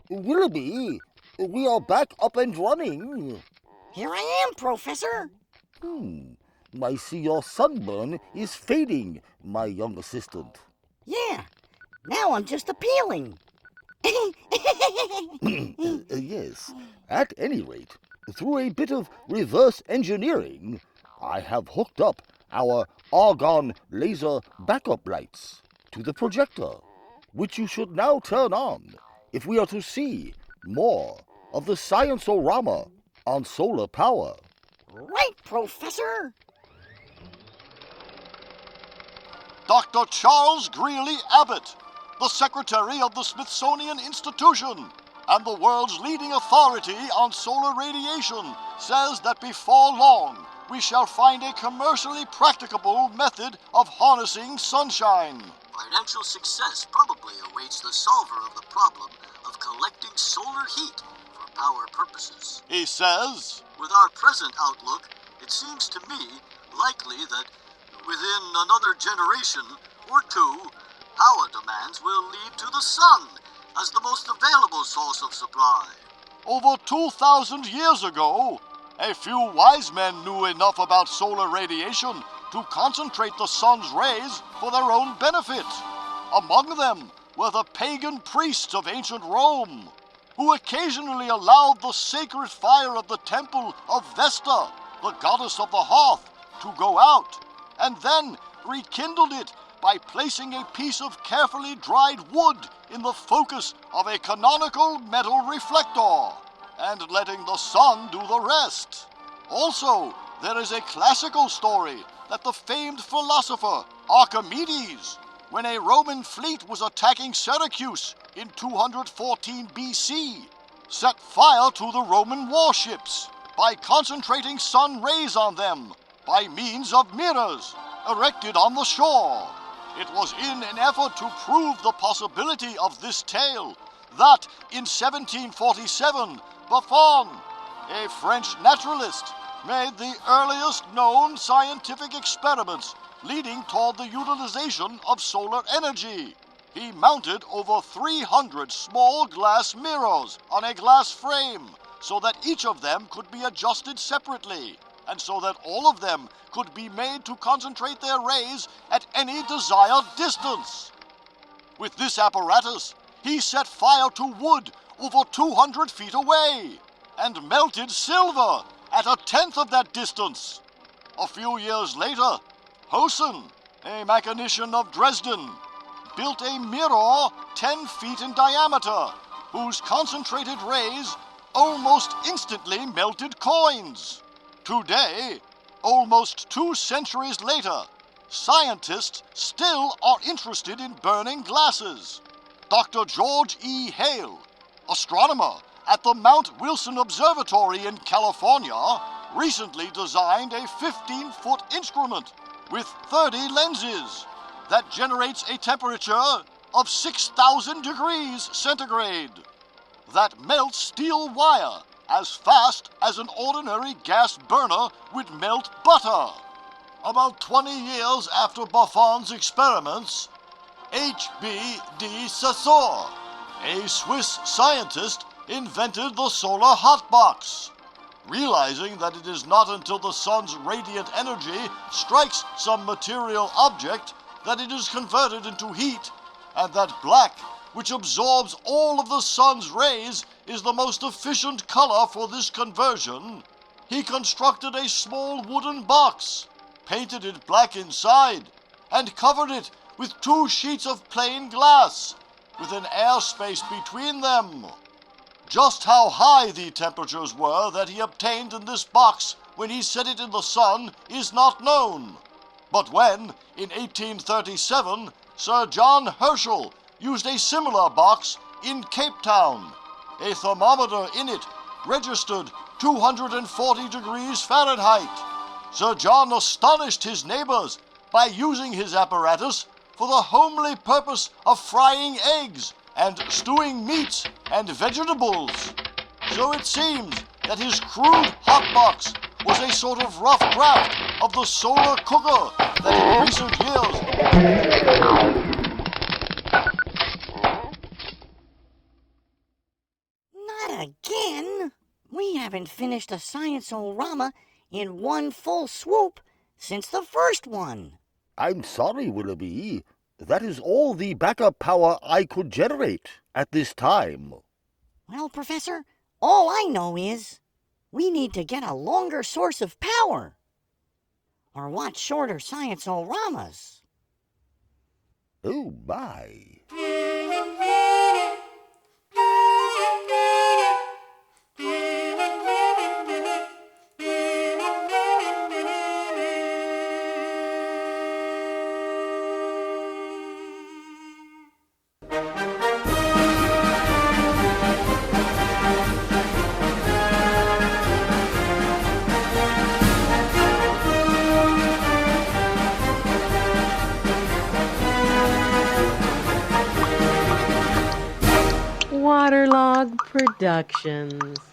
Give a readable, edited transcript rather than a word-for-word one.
Willoughby, we are back up and running. Here I am, Professor. I see your sunburn is fading, my young assistant. Yeah, now I'm just appealing. Yes, at any rate, through a bit of reverse engineering, I have hooked up our argon laser backup lights to the projector, which you should now turn on if we are to see more of the Science-O-Rama on solar power. Right, Professor. Dr. Charles Greeley Abbott, the Secretary of the Smithsonian Institution and the world's leading authority on solar radiation, says that before long we shall find a commercially practicable method of harnessing sunshine. Financial success probably awaits the solver of the problem of collecting solar heat for power purposes. He says, with our present outlook, it seems to me likely that within another generation or two, power demands will lead to the sun as the most available source of supply. over 2,000 years ago, a few wise men knew enough about solar radiation to concentrate the sun's rays for their own benefit. Among them were the pagan priests of ancient Rome, who occasionally allowed the sacred fire of the temple of Vesta, the goddess of the hearth, to go out, and then rekindled it by placing a piece of carefully dried wood in the focus of a canonical metal reflector, and letting the sun do the rest. Also, there is a classical story that the famed philosopher Archimedes, when a Roman fleet was attacking Syracuse in 214 BC, set fire to the Roman warships by concentrating sun rays on them by means of mirrors erected on the shore. It was in an effort to prove the possibility of this tale that in 1747 Buffon, a French naturalist, made the earliest known scientific experiments leading toward the utilization of solar energy. He mounted over 300 small glass mirrors on a glass frame so that each of them could be adjusted separately, and so that all of them could be made to concentrate their rays at any desired distance. With this apparatus, he set fire to wood over 200 feet away and melted silver at a tenth of that distance. A few years later, Hosen, a mechanician of Dresden, built a mirror 10 feet in diameter, whose concentrated rays almost instantly melted coins. Today, almost 2 centuries later, scientists still are interested in burning glasses. Dr. George E. Hale, astronomer at the Mount Wilson Observatory in California, recently designed a 15-foot instrument with 30 lenses that generates a temperature of 6,000 degrees centigrade that melts steel wire as fast as an ordinary gas burner would melt butter. About 20 years after Buffon's experiments, H.B.D. Saussure, a Swiss scientist, invented the solar hotbox, realizing that it is not until the sun's radiant energy strikes some material object that it is converted into heat, and that black, which absorbs all of the sun's rays, is the most efficient color for this conversion. He constructed a small wooden box, painted it black inside, and covered it with 2 sheets of plain glass, with an air space between them. Just how high the temperatures were that he obtained in this box when he set it in the sun is not known. But when, in 1837, Sir John Herschel used a similar box in Cape Town, a thermometer in it registered 240 degrees Fahrenheit. Sir John astonished his neighbors by using his apparatus for the homely purpose of frying eggs and stewing meats and vegetables. So it seems that his crude hotbox was a sort of rough draft of the solar cooker that in recent years again? We haven't finished a Science-O-Rama in one full swoop since the first one. I'm sorry, Willoughby. That is all the backup power I could generate at this time. Well, Professor, all I know is we need to get a longer source of power. Or watch shorter Science-O-Ramas. Oh, my. Waterlog Productions.